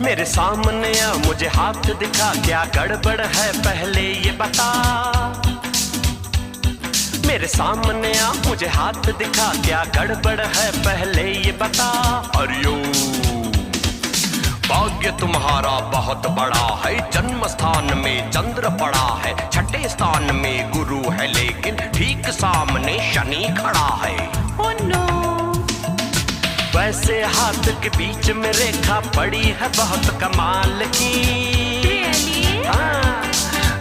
मेरे सामने आ, मुझे हाथ दिखा, क्या गड़बड़ है पहले ये बता। मेरे सामने आ, मुझे हाथ दिखा, क्या गड़बड़ है पहले ये बता। हरिओम, भाग्य तुम्हारा बहुत बड़ा है, जन्म स्थान में चंद्र पड़ा है, छठे स्थान में गुरु है, लेकिन ठीक सामने शनि खड़ा है। Oh no! वैसे हाथ के बीच में रेखा पड़ी है बहुत कमाल की। Really? हाँ,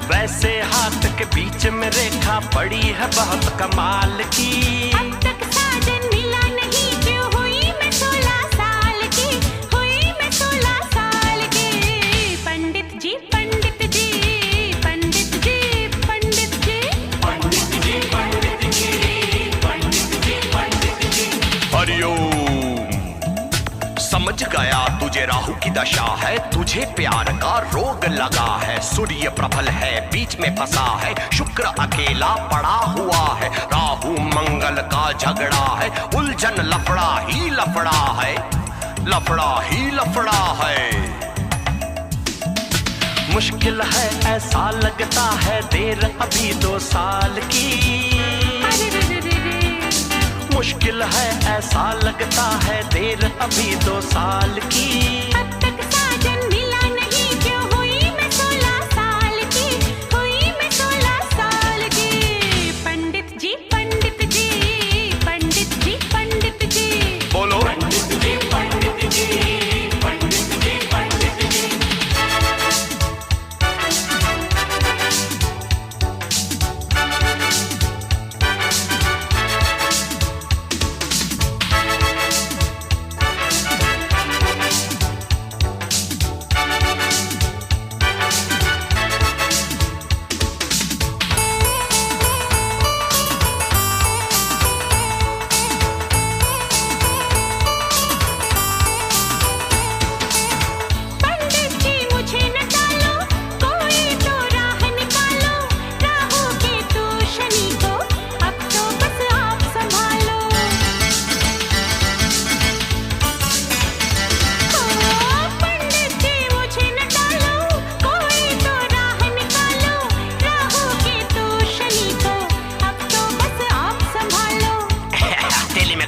वैसे हाथ के बीच में रेखा पड़ी है बहुत कमाल की। अब तक साजन मिला नहीं, क्यों हुई मैं 16 साल की, हुई मैं 16 साल की। पंडित जी, पंडित जी, पंडित जी, पंडित जी, पंडित जी, पंडित जी, पंडित जी, पंडित जी। हरिओम, समझ गया तुझे राहु की दशा है, तुझे प्यार का रोग लगा है, सूर्य प्रबल है बीच में फंसा है, शुक्र अकेला पड़ा हुआ है, राहु मंगल का झगड़ा है, उलझन लफड़ा ही लफड़ा है, लफड़ा ही लफड़ा है। मुश्किल है ऐसा लगता है, देर अभी 2 साल की। मुश्किल है ऐसा लगता है, देर अभी 2 साल की। अब तक साजन मिला नहीं, क्यों हुई मैं 16 साल की, हुई मैं 16 साल की। पंडित जी, पंडित जी, पंडित जी, पंडित जी, बोलो पंडित जी, पंडित जी, पंडित जी, पंडित जी।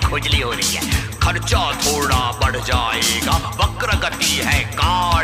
खुजली हो रही है, खर्चा थोड़ा बढ़ जाएगा, वक्र गति है काल